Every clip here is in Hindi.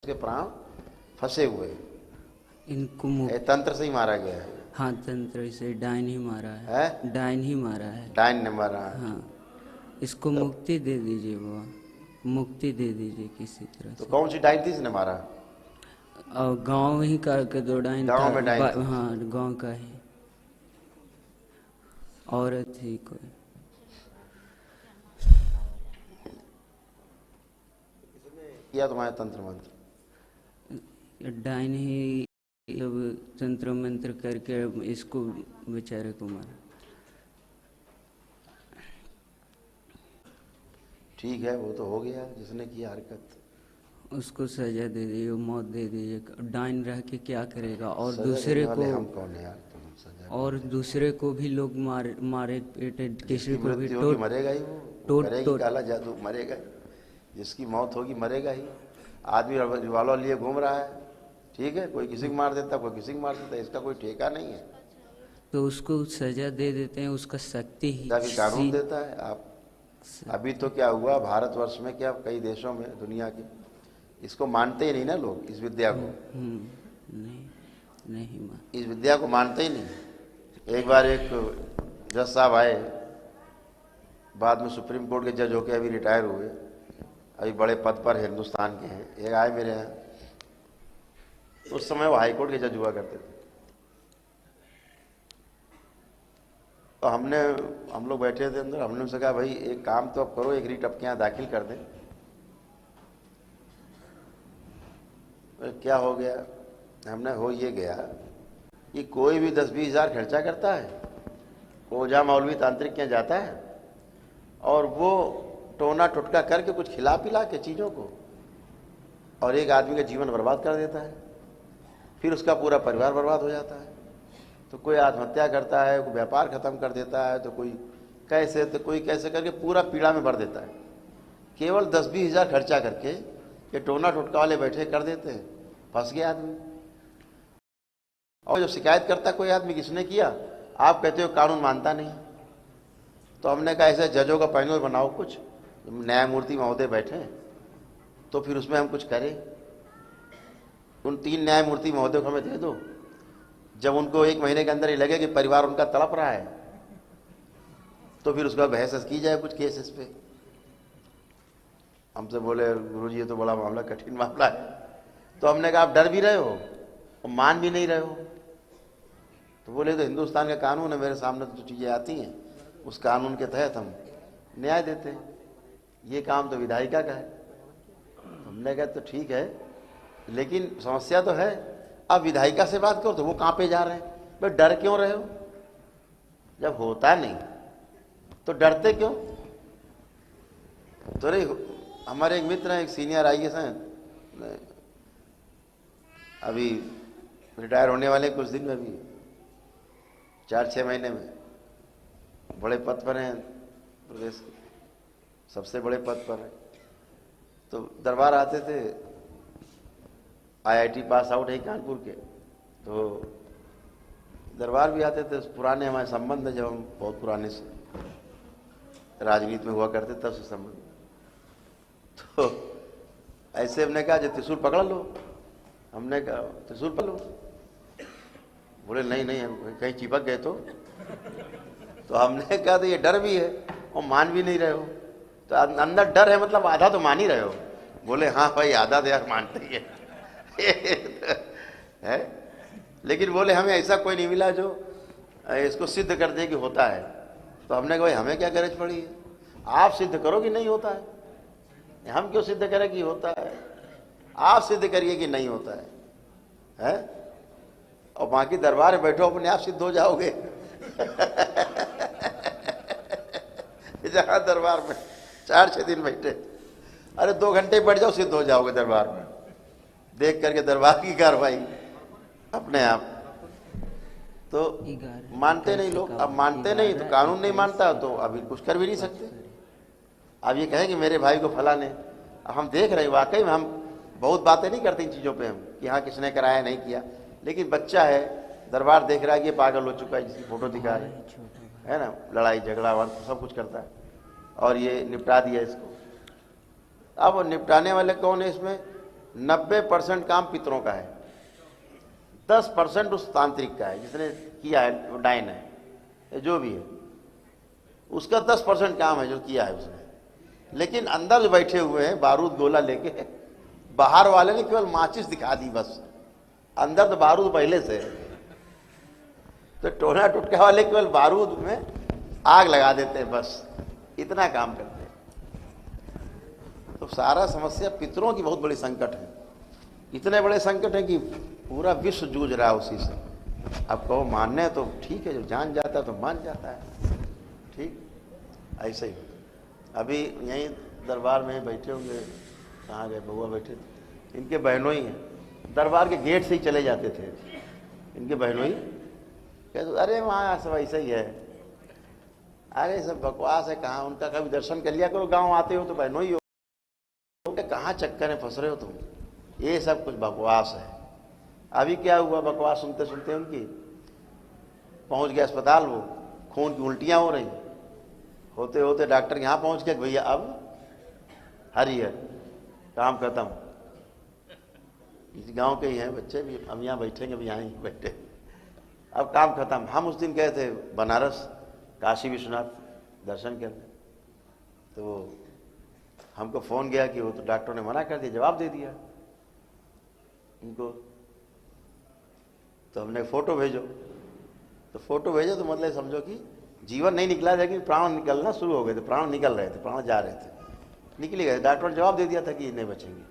उसके प्राण फंसे हुए हैं। इनको ये तंत्र से ही मारा गया है। हाँ, तंत्र से डायन ही मारा है। है? डायन ही मारा है। डायन ने मारा है। हाँ, इसको मुक्ति दे दीजिए बाबा, मुक्ति दे दीजिए किसी तरह तो से। कौन सी डायन थी इसने मारा? और गांव ही का के दो डायन था। गांव में डायन थी? हाँ, गांव का ही औरत थी कोई। किया तुम्हारे तंत्र मंत्र? डायन ही अब तंत्र मंत्र करके इसको बेचारे को मारा। ठीक है, वो तो हो गया जिसने किया हरकत। उसको सजा दे दीजिए, मौत दे दीजिए। डायन रह के क्या करेगा? और सजा दूसरे देने को, वाले हम कौन है यार? तुम सजा और दूसरे को भी लोग मारे पीटे, किसी को भी मृत्यु होगी मरेगा ही, वो करेगी काला जादू, मरेगा ही। जिसकी मौत होगी मरेगा ही। आदमी रिवॉल्वर लिए घूम रहा है, ठीक है, कोई किसी को मार देता, कोई किसी को मार देता, इसका कोई ठेका नहीं है। तो उसको सजा दे देते हैं, उसका शक्ति ही ताकि कानून देता है। आप अभी तो क्या हुआ भारतवर्ष में, क्या कई देशों में दुनिया के, इसको मानते ही नहीं ना लोग, इस विद्या को। नहीं, नहीं इस विद्या को मानते ही नहीं। एक बार एक जज साहब आए, बाद में सुप्रीम कोर्ट के जज होके अभी रिटायर हुए, अभी बड़े पद पर हिंदुस्तान के हैं। एक आए मेरे यहाँ, उस समय वो हाई कोर्ट के जज हुआ करते थे। तो हम लोग बैठे थे अंदर, हमने उनसे कहा भाई एक काम तो अब करो, एक रीट आपके यहाँ दाखिल कर दें। क्या हो गया? हमने हो ये गया कि कोई भी 10-20 हज़ार खर्चा करता है, ओझा मौलवी तांत्रिक के यहाँ जाता है, और वो टोना टुटका करके कुछ खिला पिला के चीज़ों को, और एक आदमी का जीवन बर्बाद कर देता है, फिर उसका पूरा परिवार बर्बाद हो जाता है। तो कोई आत्महत्या करता है, कोई व्यापार खत्म कर देता है, तो कोई कैसे, तो कोई कैसे करके पूरा पीड़ा में भर देता है। केवल 10-20 हज़ार खर्चा करके ये टोना टुटका वाले बैठे कर देते हैं, फंस गया आदमी। और जब शिकायत करता कोई आदमी किसने किया, आप कहते हो कानून मानता नहीं। तो हमने कहा ऐसे जजों का पैनल बनाओ, कुछ न्यायमूर्ति महोदय बैठे, तो फिर उसमें हम कुछ करें। उन 3 न्यायमूर्ति महोदय को हमें दे दो। जब उनको 1 महीने के अंदर ही लगे कि परिवार उनका तड़प रहा है, तो फिर उसका बहस की जाए कुछ केसेस पे। हमसे बोले गुरुजी ये तो बड़ा मामला, कठिन मामला है। तो हमने कहा आप डर भी रहे हो और मान भी नहीं रहे हो। तो बोले तो हिंदुस्तान का कानून है, मेरे सामने तो चीज़ें आती हैं, उस कानून के तहत हम न्याय देते हैं। ये काम तो विधायिका का है। हमने कहा तो ठीक है, लेकिन समस्या तो है, अब विधायिका से बात करो तो वो कहाँ पे जा रहे हैं? भाई डर क्यों रहे हो? जब होता नहीं तो डरते क्यों? तो रे हमारे एक मित्र हैं, एक सीनियर IAS हैं, अभी रिटायर होने वाले कुछ दिन में, भी 4-6 महीने में, बड़े पद पर हैं प्रदेश के, सबसे बड़े पद पर हैं। तो दरबार आते थे, IIT पास आउट है कानपुर के, तो दरबार भी आते थे। पुराने हमारे संबंध है, जब हम बहुत पुराने से राजनीति में हुआ करते तब से संबंध। तो ऐसे हमने कहा जो त्रिशूल पकड़ लो। हमने कहा त्रिशूल पकड़ लो। बोले नहीं नहीं, हम कहीं चिपक गए तो हमने कहा तो ये डर भी है और मान भी नहीं रहे हो। तो अंदर डर है, मतलब आधा तो मान ही रहे हो। बोले हाँ भाई आधा तो यार मानते ही है। लेकिन बोले हमें ऐसा कोई नहीं मिला जो इसको सिद्ध कर दे कि होता है। तो हमने कहा भाई हमें क्या गरज पड़ी है, आप सिद्ध करो कि नहीं होता है। हम क्यों सिद्ध करें कि होता है? आप सिद्ध करिए कि नहीं होता है? और बाकी दरबार में बैठो, अपने आप सिद्ध हो जाओगे। जहां दरबार में 4-6 दिन बैठे, अरे 2 घंटे बैठ जाओ, सिद्ध हो जाओगे दरबार में, देख करके दरबार की कार्रवाई अपने आप। तो मानते नहीं लोग। अब मानते नहीं तो कानून नहीं मानता, तो अभी कुछ कर भी नहीं सकते। अब ये कहें कि मेरे भाई को फलाने, अब हम देख रहे हैं वाकई में, हम बहुत बातें नहीं करते इन चीज़ों पे हम कि हाँ किसने कराया नहीं किया, लेकिन बच्चा है दरबार देख रहा है कि ये पागल हो चुका है, जिसकी फोटो दिखा रहे है ना, लड़ाई झगड़ा और सब कुछ करता है, और ये निपटा दिया इसको। अब निपटाने वाले कौन है इसमें? 90% काम पितरों का है, 10% उस तांत्रिक का है जिसने किया है, वो डायन है जो भी है, उसका 10% काम है जो किया है उसने। लेकिन अंदर जो बैठे हुए हैं बारूद गोला लेके, बाहर वाले ने केवल माचिस दिखा दी बस, अंदर तो बारूद पहले से है। तो टोना टुटका वाले केवल बारूद में आग लगा देते हैं, बस इतना काम करते हैं। तो सारा समस्या पितरों की बहुत बड़ी संकट है, इतने बड़े संकट है कि पूरा विश्व जूझ रहा है उसी से। अब कहो मानने तो ठीक है, जो जान जाता है तो मान जाता है, ठीक ऐसे ही। अभी यहीं दरबार में बैठे होंगे, कहाँ गए बउआ बैठे, इनके बहनों ही हैं, दरबार के गेट से ही चले जाते थे इनके बहनों ही, कहते अरे वहाँ सब ऐसा ही है, अरे सब बकवास है, कहाँ उनका कभी दर्शन कर लिया करो, गांव आते हो तो बहनों ही हो, कहाँ चक्कर में फंस रहे हो तुम, ये सब कुछ बकवास है। अभी क्या हुआ, बकवास सुनते सुनते उनकी पहुंच गया अस्पताल, वो खून की उल्टियां हो रही, होते होते डॉक्टर यहाँ पहुंच गया, भैया अब हरी है, काम खत्म। इस गांव के ही हैं बच्चे भी, हम यहाँ बैठेंगे, अभी यहाँ ही बैठे, अब काम खत्म। हम उस दिन गए थे बनारस काशी विश्वनाथ दर्शन करने, तो हमको फ़ोन गया कि वो तो डॉक्टर ने मना कर दिया, जवाब दे दिया उनको। तो हमने फ़ोटो भेजो, तो फ़ोटो भेजो तो मतलब समझो कि जीवन नहीं निकला, लेकिन प्राण निकलना शुरू हो गए थे, प्राण निकल रहे थे, प्राण जा रहे थे, निकल गए। डॉक्टर ने जवाब दे दिया था कि ये नहीं बचेंगे,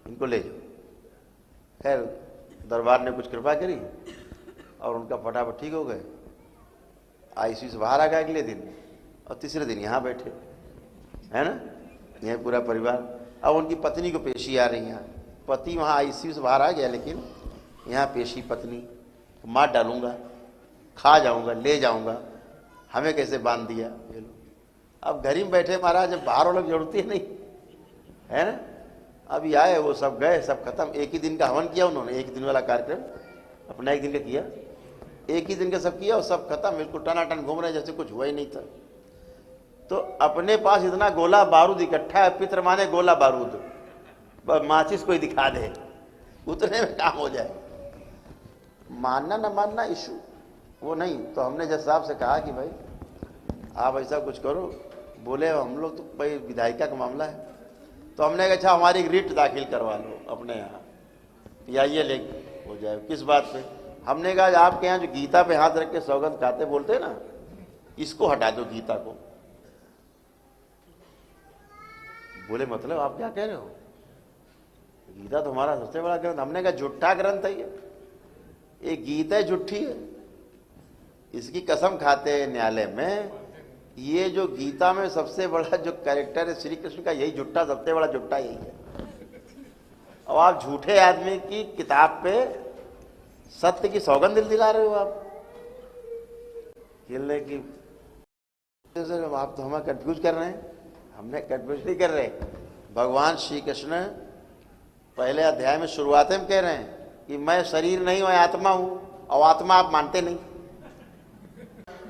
इनको ले जाओ। खैर दरबार ने कुछ कृपा करी और उनका फटाफट ठीक हो गए, आईसीयू से बाहर आ गए अगले दिन, और तीसरे दिन यहाँ बैठे, है ना, यह पूरा परिवार। अब उनकी पत्नी को पेशी आ रही है, पति वहाँ आईसीयू से बाहर आ गया, लेकिन यहाँ पेशी पत्नी, मार डालूंगा, खा जाऊंगा, ले जाऊंगा, हमें कैसे बांध दिया ये लोग। अब घर ही में बैठे महाराज, जब बाहर वालों की जरूरत ही नहीं है ना। अभी आए वो सब गए, सब खत्म। एक ही दिन का हवन किया उन्होंने, एक दिन वाला कार्यक्रम अपना एक दिन का किया, एक ही दिन का सब किया और सब खत्म, बिल्कुल टनाटन घूम रहे जैसे कुछ हुआ ही नहीं था। तो अपने पास इतना गोला बारूद इकट्ठा है, पितर माने गोला बारूद, माचिस कोई दिखा दे, उतने में काम हो जाए। मानना न मानना इशू वो नहीं। तो हमने जज साहब से कहा कि भाई आप ऐसा कुछ करो, बोले हम लोग तो भाई विधायिका का मामला है, तो हमने कहा अच्छा हमारी एक रिट दाखिल करवा लो अपने यहाँ, पीआईए ले हो जाए। किस बात पे? हमने कहा आपके यहाँ जो गीता पे हाथ रख के सौगंध खाते बोलते हैं ना, इसको हटा दो गीता को। बोले मतलब आप क्या कह रहे हो, गीता तो हमारा सबसे बड़ा ग्रंथ। हमने कहा झूठा ग्रंथ है ये गीता झूठी है, इसकी कसम खाते हैं न्यायालय में, ये जो गीता में सबसे बड़ा जो कैरेक्टर है श्री कृष्ण का, यही झूठा, सबसे बड़ा झूठा यही है। और आप झूठे आदमी की किताब पे सत्य की सौगंध दिला रहे हो आप, खेलने की। आप तो हमें कंफ्यूज कर रहे हैं। हमने कंफ्यूज नहीं कर रहे। भगवान श्री कृष्ण पहले अध्याय में शुरुआत में कह रहे हैं कि मैं शरीर नहीं हूं, आत्मा हूं, और आत्मा आप मानते नहीं,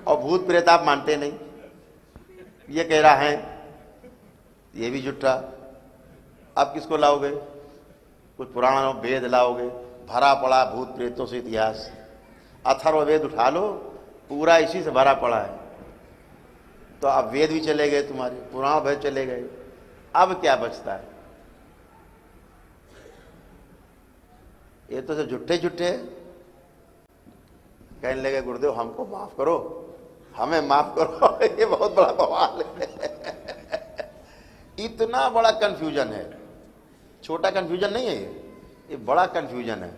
और भूत प्रेत आप मानते नहीं, ये कह रहा है, ये भी झूठा। अब किसको लाओगे? कुछ पुराण वेद लाओगे, भरा पड़ा भूत प्रेतों से इतिहास। अथर्ववेद उठा लो, पूरा इसी से भरा पड़ा है। तो अब वेद भी चले गए तुम्हारे, पुराण वेद चले गए, अब क्या बचता है? ये तो सब झूठे झूठे। कहने लगे गुरुदेव हमको माफ करो, हमें माफ करो। ये बहुत बड़ा बवाल है। इतना बड़ा कंफ्यूजन है, छोटा कंफ्यूजन नहीं है ये बड़ा कंफ्यूजन है।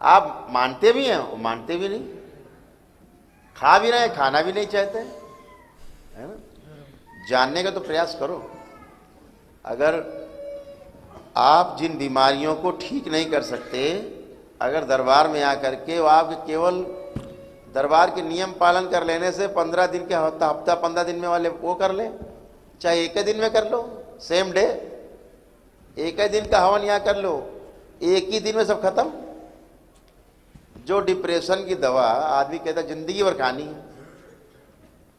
आप मानते भी हैं, वो मानते भी नहीं, खा भी रहे हैं, खाना भी नहीं चाहते, है ना। जानने का तो प्रयास करो। अगर आप जिन बीमारियों को ठीक नहीं कर सकते, अगर दरबार में आकर के वो आप केवल दरबार के नियम पालन कर लेने से 15 दिन के हफ्ता 15 दिन में वाले वो कर ले, चाहे एक ही दिन में कर लो, सेम डे, एक ही दिन का हवन यहाँ कर लो, एक ही दिन में सब खत्म। जो डिप्रेशन की दवा आदमी कहता है जिंदगी भर खानी है,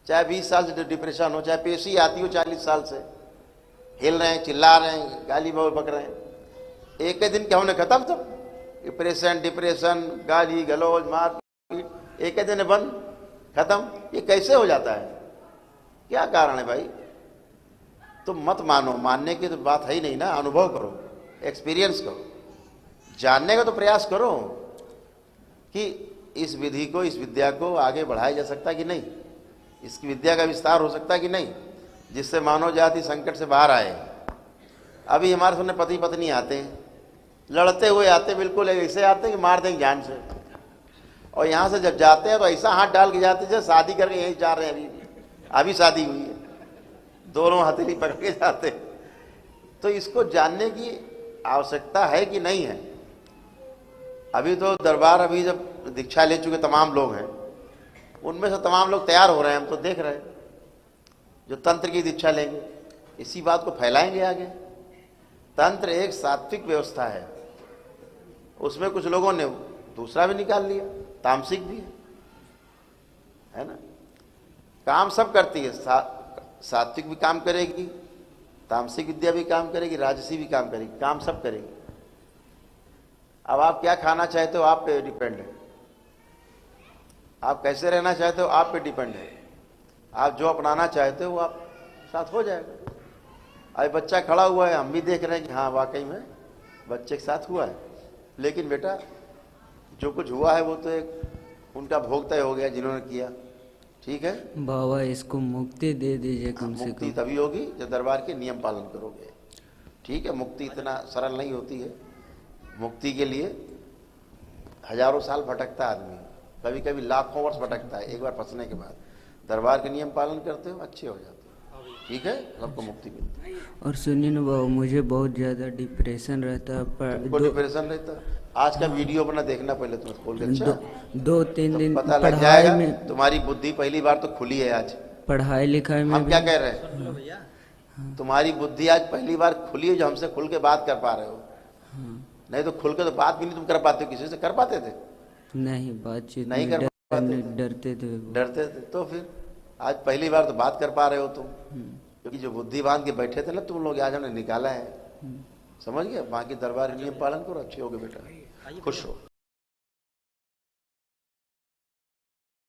चाहे 20 साल से डिप्रेशन हो, चाहे पेशी आती हो 40 साल से, हिल रहे हैं, चिल्ला रहे हैं, गाली बक रहे हैं। एक ही दिन क्या होने खत्म सब, डिप्रेशन, गाली गलौज, मारपीट, एक ही दिन बंद खत्म। ये कैसे हो जाता है, क्या कारण है भाई? तो मत मानो, मानने की तो बात है ही नहीं ना। अनुभव करो, एक्सपीरियंस करो, जानने का तो प्रयास करो कि इस विधि को, इस विद्या को आगे बढ़ाया जा सकता है कि नहीं, इसकी विद्या का विस्तार हो सकता है कि नहीं, जिससे मानव जाति संकट से बाहर आए। अभी हमारे सामने पति पत्नी आते हैं, लड़ते हुए आते, बिल्कुल ऐसे आते हैं कि मार देंगे जान से, और यहाँ से जब जाते हैं तो ऐसा हाथ डाल के जाते हैं जैसे शादी करके यहीं जा रहे हैं, अभी शादी हुई है, दोनों हथेली पकड़ के जाते हैं। तो इसको जानने की आवश्यकता है कि नहीं है? अभी तो दरबार, अभी जब दीक्षा ले चुके तमाम लोग हैं, उनमें से तमाम लोग तैयार हो रहे हैं, हम तो देख रहे हैं, जो तंत्र की दीक्षा लेंगे, इसी बात को फैलाएंगे आगे। तंत्र एक सात्विक व्यवस्था है, उसमें कुछ लोगों ने दूसरा भी निकाल लिया, तामसिक भी है ना। काम सब करती है, सात्विक भी काम करेगी, तामसिक विद्या भी काम करेगी, राजसी भी काम करेगी, काम सब करेगी। अब आप क्या खाना चाहते हो आप पे डिपेंड है, आप कैसे रहना चाहते हो आप पे डिपेंड है, आप जो अपनाना चाहते हो वो आप साथ हो जाएगा। अभी बच्चा खड़ा हुआ है, हम भी देख रहे हैं कि हाँ वाकई में बच्चे के साथ हुआ है, लेकिन बेटा जो कुछ हुआ है वो तो एक उनका भोग तय हो गया जिन्होंने किया, ठीक है बाबा, इसको मुक्ति दे दीजिए कम से मुक्ति कम। तभी होगी जब दरबार के नियम पालन करोगे, ठीक है। मुक्ति इतना सरल नहीं होती है, मुक्ति के लिए हजारों साल भटकता है आदमी, कभी कभी लाखों वर्ष भटकता है। एक बार फंसने के बाद दरबार के नियम पालन करते हो, अच्छे हो जाते हो, ठीक है, सबको मुक्ति मिलती है। और सुनिए ना बाबा, मुझे बहुत ज़्यादा डिप्रेशन रहता है, पर डिप्रेशन रहता है? आज का वीडियो अपना देखना पहले, तुम खोल के, अच्छा 2-3 दिन पता लग पढ़ाई जाएगा। में, तुम्हारी बुद्धि पहली बार तो खुली है आज, पढ़ाई लिखाई में हम भी। क्या कह रहे हैं, तुम्हारी बुद्धि आज पहली बार खुली है जो हमसे खुल के बात कर पा रहे हो। नहीं तो खुल के तो बात भी नहीं तुम कर पाते हो, किसी से कर पाते थे? नहीं, बातचीत नहीं में कर पाते थे, डरते थे वो। डरते थे। तो फिर आज पहली बार तो बात कर पा रहे हो तुम, क्योंकि जो बुद्धि बांध के बैठे थे ना तुम लोग, आज हमने निकाला है, समझ गए। बाकी दरबार नियम पालन करो, अच्छे हो गए बेटा, खुश हो।